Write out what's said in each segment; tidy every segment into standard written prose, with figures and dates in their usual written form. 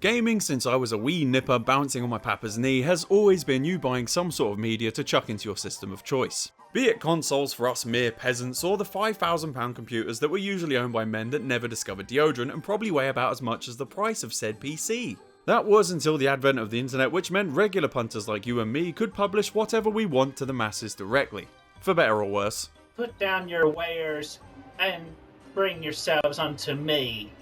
Gaming since I was a wee nipper bouncing on my papa's knee has always been you buying some sort of media to chuck into your system of choice. Be it consoles for us mere peasants or the £5,000 computers that were usually owned by men that never discovered deodorant and probably weigh about as much as the price of said PC. That was until the advent of the internet, which meant regular punters like you and me could publish whatever we want to the masses directly. For better or worse. Put down your wares and bring yourselves unto me.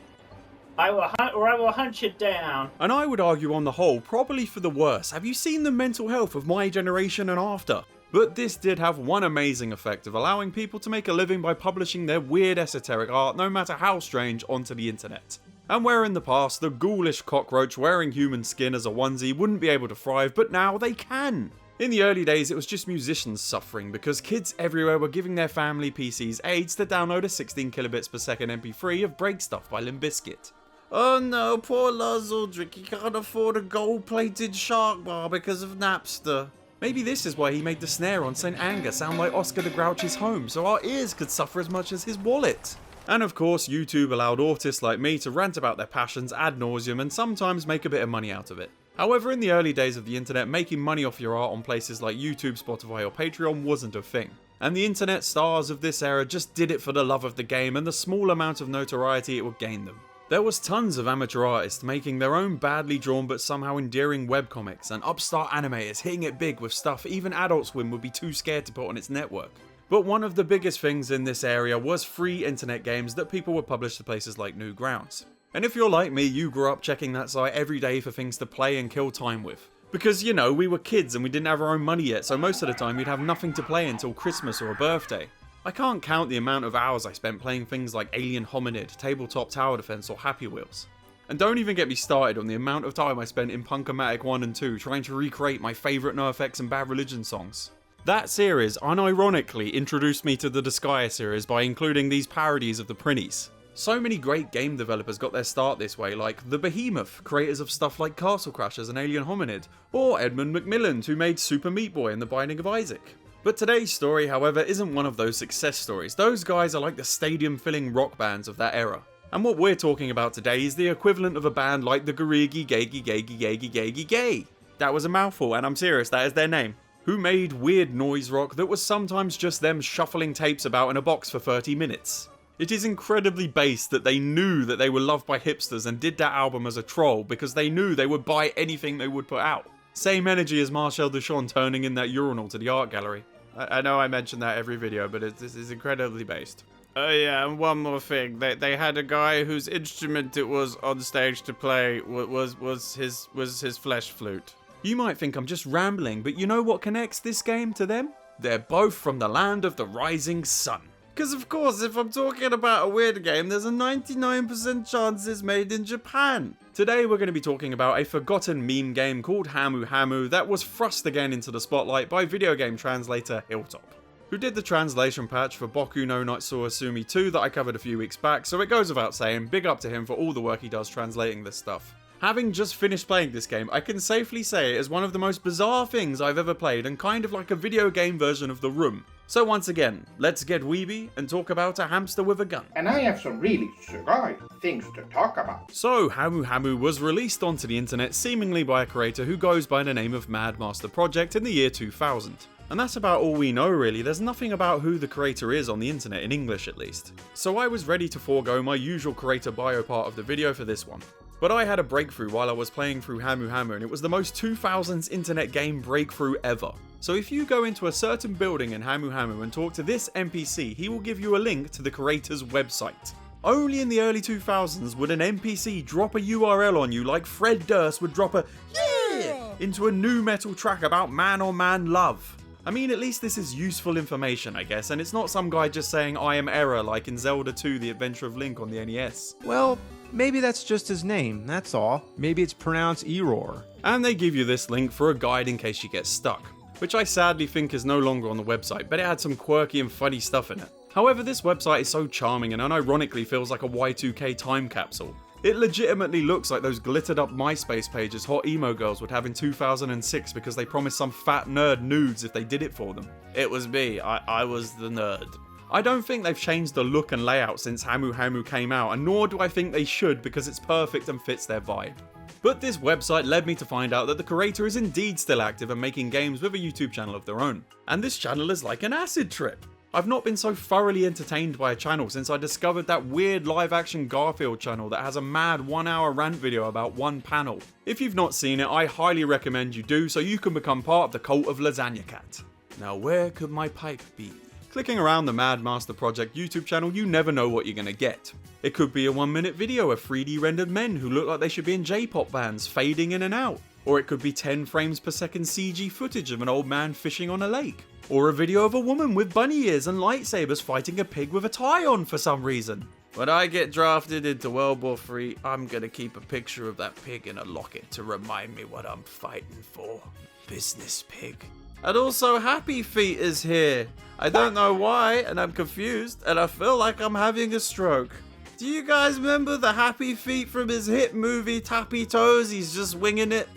I will hunt you down. And I would argue on the whole, probably for the worse. Have you seen the mental health of my generation and after? But this did have one amazing effect of allowing people to make a living by publishing their weird esoteric art, no matter how strange, onto the internet. And where in the past the ghoulish cockroach wearing human skin as a onesie wouldn't be able to thrive, but now they can. In the early days it was just musicians suffering because kids everywhere were giving their family PCs aids to download a 16 kilobits per second MP3 of Break Stuff by Limp Bizkit. Oh no, poor Lars Ulrich, he can't afford a gold-plated shark bar because of Napster. Maybe this is why he made the snare on St. Anger sound like Oscar the Grouch's home, so our ears could suffer as much as his wallet. And of course, YouTube allowed autists like me to rant about their passions ad nauseum and sometimes make a bit of money out of it. However, in the early days of the internet, making money off your art on places like YouTube, Spotify or Patreon wasn't a thing. And the internet stars of this era just did it for the love of the game and the small amount of notoriety it would gain them. There was tons of amateur artists making their own badly drawn but somehow endearing webcomics, and upstart animators hitting it big with stuff even Adult Swim would be too scared to put on its network. But one of the biggest things in this area was free internet games that people would publish to places like Newgrounds. And if you're like me, you grew up checking that site every day for things to play and kill time with. Because, you know, we were kids and we didn't have our own money yet, so most of the time you'd have nothing to play until Christmas or a birthday. I can't count the amount of hours I spent playing things like Alien Hominid, Tabletop Tower Defense or Happy Wheels. And don't even get me started on the amount of time I spent in Punk-O-Matic 1 and 2 trying to recreate my favourite NoFX and Bad Religion songs. That series unironically introduced me to the Disgaea series by including these parodies of the Prinnies. So many great game developers got their start this way, like The Behemoth, creators of stuff like Castle Crashers and Alien Hominid, or Edmund McMillan, who made Super Meat Boy and The Binding of Isaac. But today's story, however, isn't one of those success stories. Those guys are like the stadium-filling rock bands of that era. And what we're talking about today is the equivalent of a band like the Garigi Gagi Gagi Gagi Gagi Gay. That was a mouthful, and I'm serious, that is their name. Who made weird noise rock that was sometimes just them shuffling tapes about in a box for 30 minutes. It is incredibly based that they knew that they were loved by hipsters and did that album as a troll because they knew they would buy anything they would put out. Same energy as Marcel Duchamp turning in that urinal to the art gallery. I know I mention that every video, but this is incredibly based. Oh yeah, and one more thing. They had a guy whose instrument it was on stage to play was his flesh flute. You might think I'm just rambling, but you know what connects this game to them? They're both from the land of the rising sun. Because of course, if I'm talking about a weird game, there's a 99% chance it's made in Japan. Today we're going to be talking about a forgotten meme game called Hamuhamu that was thrust again into the spotlight by video game translator Hilltop, who did the translation patch for Boku no Natsu Asumi 2 that I covered a few weeks back, so it goes without saying, big up to him for all the work he does translating this stuff. Having just finished playing this game, I can safely say it is one of the most bizarre things I've ever played and kind of like a video game version of The Room. So once again, let's get weeby and talk about a hamster with a gun. And I have some really surreal things to talk about. So, Hamuhamu was released onto the internet seemingly by a creator who goes by the name of Mad Master Project in the year 2000. And that's about all we know really, there's nothing about who the creator is on the internet, in English at least. So I was ready to forego my usual creator bio part of the video for this one. But I had a breakthrough while I was playing through Hamuhamu and it was the most 2000s internet game breakthrough ever. So if you go into a certain building in Hamuhamu and talk to this NPC, he will give you a link to the creator's website. Only in the early 2000s would an NPC drop a URL on you like Fred Durst would drop a yeah into a nu metal track about man-on-man love. I mean, at least this is useful information, I guess, and it's not some guy just saying I am error like in Zelda 2 The Adventure of Link on the NES. Well, maybe that's just his name, that's all. Maybe it's pronounced Error. And they give you this link for a guide in case you get stuck, which I sadly think is no longer on the website, but it had some quirky and funny stuff in it. However, this website is so charming and unironically feels like a Y2K time capsule. It legitimately looks like those glittered up MySpace pages hot emo girls would have in 2006 because they promised some fat nerd nudes if they did it for them. It was me, I was the nerd. I don't think they've changed the look and layout since Hamuhamu came out, and nor do I think they should because it's perfect and fits their vibe. But this website led me to find out that the creator is indeed still active and making games with a YouTube channel of their own. And this channel is like an acid trip. I've not been so thoroughly entertained by a channel since I discovered that weird live action Garfield channel that has a mad 1-hour rant video about one panel. If you've not seen it, I highly recommend you do so you can become part of the cult of Lasagna Cat. Now where could my pipe be? Clicking around the Mad Master Project YouTube channel, you never know what you're gonna get. It could be a 1-minute video of 3D rendered men who look like they should be in J-pop bands fading in and out. Or it could be 10 frames per second CG footage of an old man fishing on a lake. Or a video of a woman with bunny ears and lightsabers fighting a pig with a tie on for some reason. When I get drafted into World War III, I'm gonna keep a picture of that pig in a locket to remind me what I'm fighting for. Business pig. And also Happy Feet is here. I don't know why, and I'm confused, and I feel like I'm having a stroke. Do you guys remember the Happy Feet from his hit movie Tappy Toes? He's just winging it.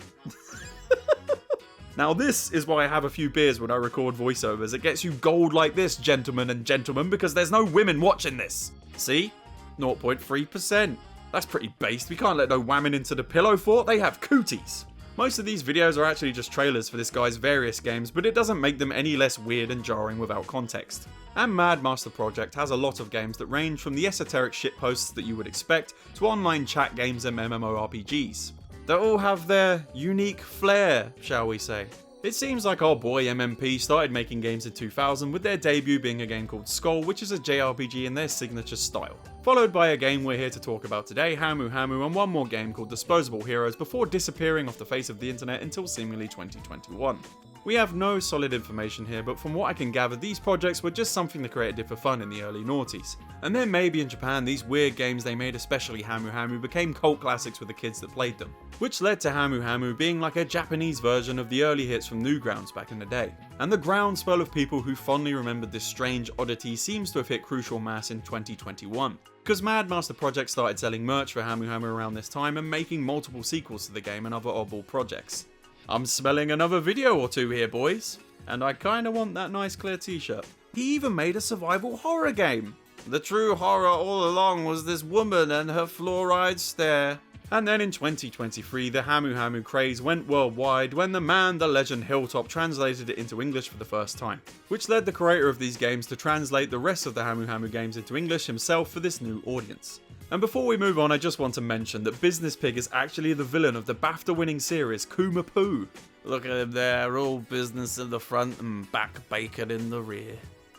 Now this is why I have a few beers when I record voiceovers. It gets you gold like this, gentlemen and gentlemen, because there's no women watching this. See? 0.3%. That's pretty based. We can't let no women into the pillow fort. They have cooties. Most of these videos are actually just trailers for this guy's various games, but it doesn't make them any less weird and jarring without context. And Mad Master Project has a lot of games that range from the esoteric shitposts that you would expect to online chat games and MMORPGs. They all have their unique flair, shall we say. It seems like our boy MMP started making games in 2000 with their debut being a game called Skull, which is a JRPG in their signature style. Followed by a game we're here to talk about today, Hamuhamu, and one more game called Disposable Heroes before disappearing off the face of the internet until seemingly 2021. We have no solid information here, but from what I can gather, these projects were just something the creator did for fun in the early noughties. And then maybe in Japan, these weird games they made, especially Hamuhamu, became cult classics for the kids that played them. Which led to Hamuhamu being like a Japanese version of the early hits from Newgrounds back in the day. And the groundswell of people who fondly remembered this strange oddity seems to have hit critical mass in 2021. Because Mad Master Project started selling merch for Hamuhamu around this time and making multiple sequels to the game and other oddball projects. I'm smelling another video or two here, boys. And I kinda want that nice clear t-shirt. He even made a survival horror game. The true horror all along was this woman and her fluoride stare. And then in 2023, the Hamuhamu craze went worldwide when the man, the legend Hilltop translated it into English for the first time, which led the creator of these games to translate the rest of the Hamuhamu games into English himself for this new audience. And before we move on, I just want to mention that Business Pig is actually the villain of the BAFTA-winning series Kuma Poo. Look at him there, all business in the front and back bacon in the rear.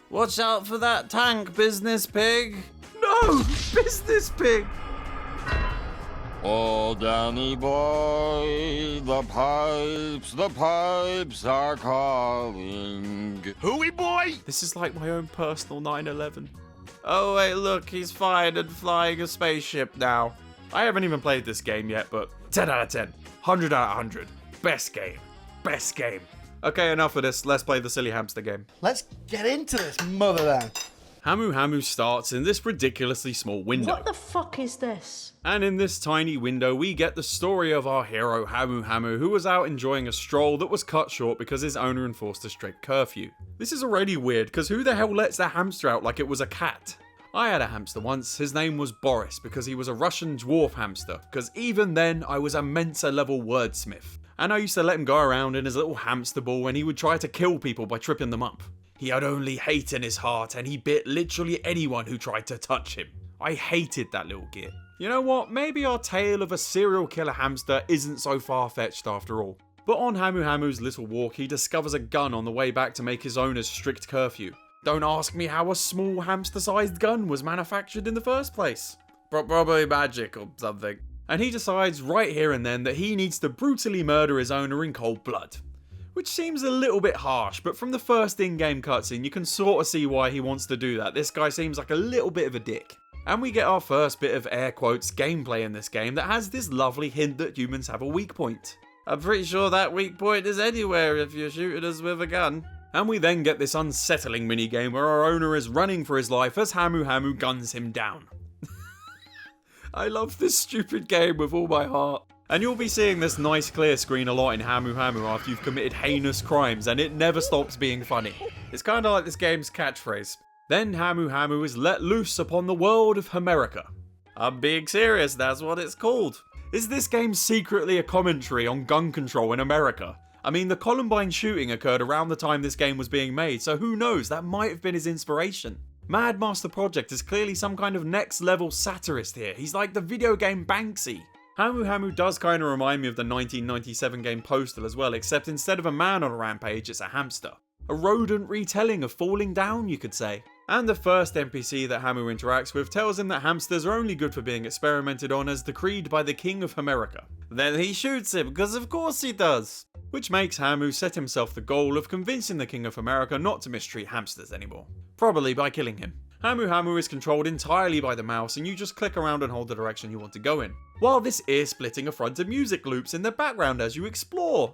Watch out for that tank, Business Pig! No! Business Pig! Oh, Danny boy, the pipes are calling. Hooey boy! This is like my own personal 9/11. Oh wait, look, he's fine and flying a spaceship now. I haven't even played this game yet, but 10 out of 10. 100 out of 100. Best game. Best game. Okay, enough of this. Let's play the silly hamster game. Let's get into this, motherland. Hamuhamu starts in this ridiculously small window. What the fuck is this? And in this tiny window, we get the story of our hero Hamuhamu, who was out enjoying a stroll that was cut short because his owner enforced a strict curfew. This is already weird, because who the hell lets their hamster out like it was a cat? I had a hamster once. His name was Boris, because he was a Russian dwarf hamster, because even then, I was a Mensa-level wordsmith. And I used to let him go around in his little hamster ball when he would try to kill people by tripping them up. He had only hate in his heart, and he bit literally anyone who tried to touch him. I hated that little git. You know what, maybe our tale of a serial killer hamster isn't so far-fetched after all. But on Hamuhamu's little walk, he discovers a gun on the way back to make his owner's strict curfew. Don't ask me how a small hamster-sized gun was manufactured in the first place. Probably magic or something. And he decides right here and then that he needs to brutally murder his owner in cold blood. Which seems a little bit harsh, but from the first in-game cutscene, you can sort of see why he wants to do that. This guy seems like a little bit of a dick. And we get our first bit of air quotes gameplay in this game that has this lovely hint that humans have a weak point. I'm pretty sure that weak point is anywhere if you're shooting us with a gun. And we then get this unsettling minigame where our owner is running for his life as Hamuhamu guns him down. I love this stupid game with all my heart. And you'll be seeing this nice clear screen a lot in Hamuhamu after you've committed heinous crimes, and it never stops being funny. It's kinda like this game's catchphrase. Then Hamuhamu is let loose upon the world of Hamerica. I'm being serious, that's what it's called. Is this game secretly a commentary on gun control in America? I mean, the Columbine shooting occurred around the time this game was being made, so who knows, that might have been his inspiration. Mad Master Project is clearly some kind of next level satirist here. He's like the video game Banksy. Hamuhamu does kinda remind me of the 1997 game Postal as well, except instead of a man on a rampage, it's a hamster. A rodent retelling of Falling Down, you could say. And the first NPC that Hamu interacts with tells him that hamsters are only good for being experimented on as decreed by the King of Hamerica. Then he shoots him, because of course he does. Which makes Hamu set himself the goal of convincing the King of Hamerica not to mistreat hamsters anymore. Probably by killing him. Hamuhamu is controlled entirely by the mouse and you just click around and hold the direction you want to go in. While this ear-splitting affronted music loops in the background as you explore.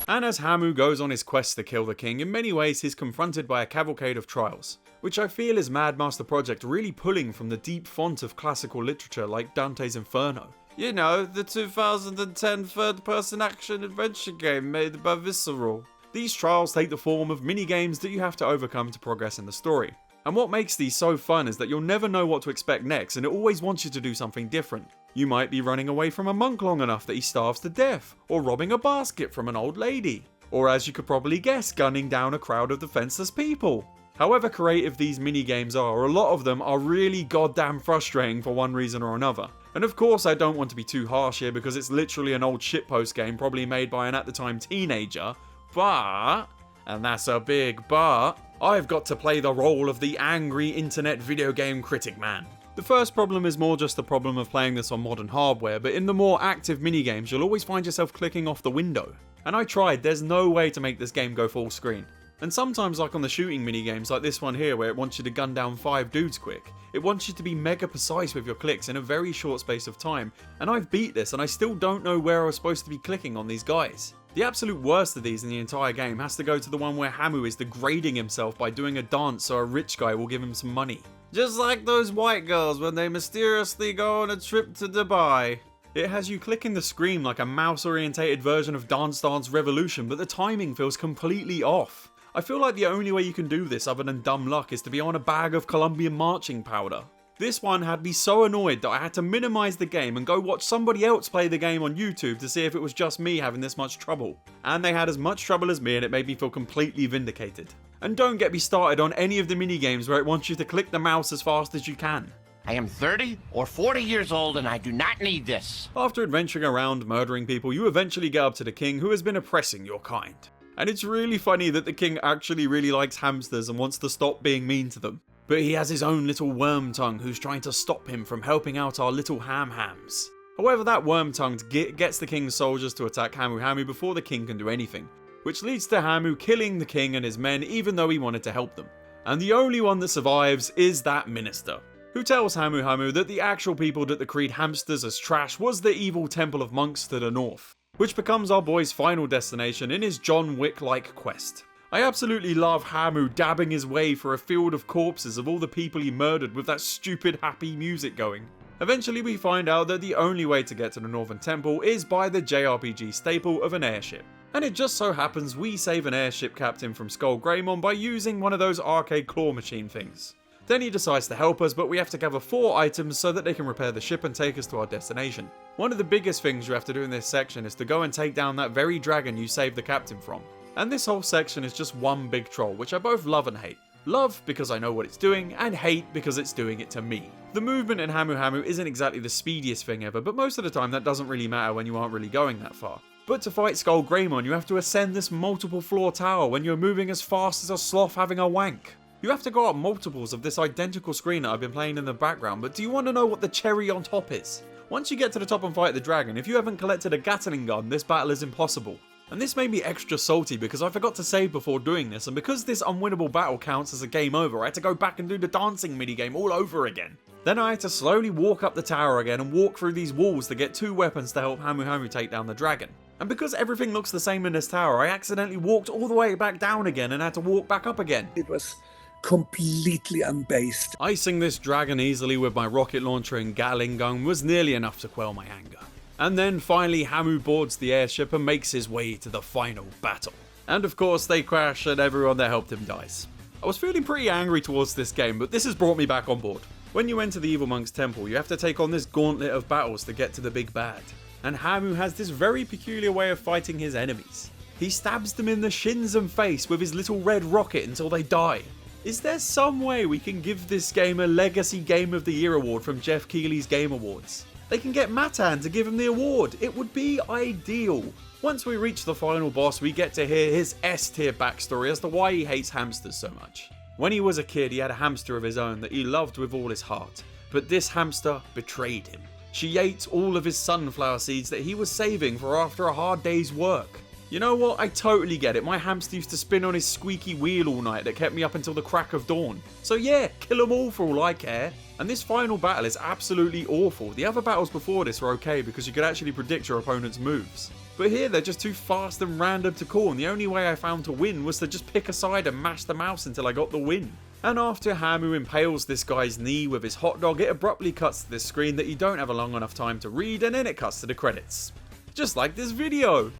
And as Hamu goes on his quest to kill the king, in many ways he's confronted by a cavalcade of trials, which I feel is Mad Master Project really pulling from the deep font of classical literature like Dante's Inferno. You know, the 2010 third-person action-adventure game made by Visceral. These trials take the form of mini-games that you have to overcome to progress in the story. And what makes these so fun is that you'll never know what to expect next and it always wants you to do something different. You might be running away from a monk long enough that he starves to death, or robbing a basket from an old lady, or as you could probably guess, gunning down a crowd of defenseless people. However creative these mini-games are, a lot of them are really goddamn frustrating for one reason or another. And of course I don't want to be too harsh here because it's literally an old shitpost game probably made by an at the time teenager, but, and that's a big but, I've got to play the role of the angry internet video game critic man. The first problem is more just the problem of playing this on modern hardware, but in the more active minigames you'll always find yourself clicking off the window. And I tried, there's no way to make this game go full screen. And sometimes like on the shooting minigames like this one here where it wants you to gun down 5 dudes quick, it wants you to be mega precise with your clicks in a very short space of time, and I've beat this and I still don't know where I was supposed to be clicking on these guys. The absolute worst of these in the entire game has to go to the one where Hamu is degrading himself by doing a dance so a rich guy will give him some money. Just like those white girls when they mysteriously go on a trip to Dubai. It has you clicking the screen like a mouse orientated version of Dance Dance Revolution, but the timing feels completely off. I feel like the only way you can do this other than dumb luck is to be on a bag of Colombian marching powder. This one had me so annoyed that I had to minimize the game and go watch somebody else play the game on YouTube to see if it was just me having this much trouble. And they had as much trouble as me and it made me feel completely vindicated. And don't get me started on any of the minigames where it wants you to click the mouse as fast as you can. I am 30 or 40 years old and I do not need this. After adventuring around murdering people, you eventually get up to the king who has been oppressing your kind. And it's really funny that the king actually really likes hamsters and wants to stop being mean to them. But he has his own little worm tongue who's trying to stop him from helping out our little ham-hams. However, that worm-tongued gets the king's soldiers to attack Hamuhamu before the king can do anything, which leads to Hamu killing the king and his men even though he wanted to help them. And the only one that survives is that minister, who tells Hamuhamu that the actual people that decreed hamsters as trash was the evil temple of monks to the north, which becomes our boy's final destination in his John Wick-like quest. I absolutely love Hamu dabbing his way for a field of corpses of all the people he murdered with that stupid happy music going. Eventually we find out that the only way to get to the Northern Temple is by the JRPG staple of an airship. And it just so happens we save an airship captain from Skull Greymon by using one of those arcade claw machine things. Then he decides to help us, but we have to gather 4 items so that they can repair the ship and take us to our destination. One of the biggest things you have to do in this section is to go and take down that very dragon you saved the captain from. And this whole section is just one big troll, which I both love and hate. Love because I know what it's doing, and hate because it's doing it to me. The movement in Hamuhamu isn't exactly the speediest thing ever, but most of the time that doesn't really matter when you aren't really going that far. But to fight Skull Greymon, you have to ascend this multiple floor tower when you're moving as fast as a sloth having a wank. You have to go up multiples of this identical screen that I've been playing in the background, but do you want to know what the cherry on top is? Once you get to the top and fight the dragon, if you haven't collected a Gatling gun, this battle is impossible. And this made me extra salty because I forgot to save before doing this, and because this unwinnable battle counts as a game over, I had to go back and do the dancing minigame all over again. Then I had to slowly walk up the tower again and walk through these walls to get 2 weapons to help Hamuhamu take down the dragon. And because everything looks the same in this tower, I accidentally walked all the way back down again and had to walk back up again. It was completely unbased. Icing this dragon easily with my rocket launcher and Gatling gun was nearly enough to quell my anger. And then finally Hamu boards the airship and makes his way to the final battle. And of course they crash and everyone that helped him dies. I was feeling pretty angry towards this game, but this has brought me back on board. When you enter the Evil Monk's temple, you have to take on this gauntlet of battles to get to the big bad. And Hamu has this very peculiar way of fighting his enemies. He stabs them in the shins and face with his little red rocket until they die. Is there some way we can give this game a Legacy Game of the Year award from Jeff Keighley's Game Awards? They can get Matan to give him the award. It would be ideal. Once we reach the final boss, we get to hear his S-tier backstory as to why he hates hamsters so much. When he was a kid, he had a hamster of his own that he loved with all his heart. But this hamster betrayed him. She ate all of his sunflower seeds that he was saving for after a hard day's work. You know what? I totally get it. My hamster used to spin on his squeaky wheel all night that kept me up until the crack of dawn. So yeah, kill them all for all I care. And this final battle is absolutely awful. The other battles before this were okay because you could actually predict your opponent's moves. But here they're just too fast and random to call, and the only way I found to win was to just pick a side and mash the mouse until I got the win. And after Hamu impales this guy's knee with his hot dog, it abruptly cuts to this screen that you don't have a long enough time to read, and then it cuts to the credits. Just like this video!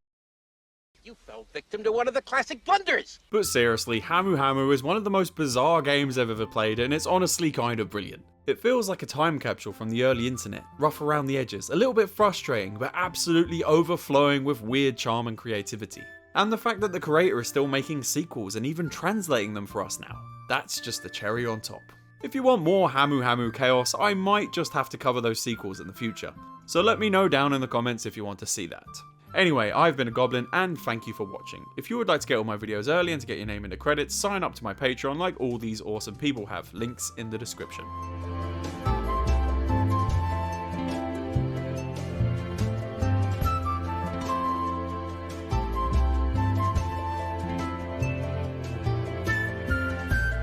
You fell victim to one of the classic blunders! But seriously, Hamuhamu is one of the most bizarre games I've ever played, and it's honestly kind of brilliant. It feels like a time capsule from the early internet, rough around the edges, a little bit frustrating, but absolutely overflowing with weird charm and creativity. And the fact that the creator is still making sequels and even translating them for us now, that's just the cherry on top. If you want more Hamuhamu chaos, I might just have to cover those sequels in the future. So let me know down in the comments if you want to see that. Anyway, I've been a Goblin, and thank you for watching. If you would like to get all my videos early and to get your name in the credits, sign up to my Patreon like all these awesome people have, links in the description.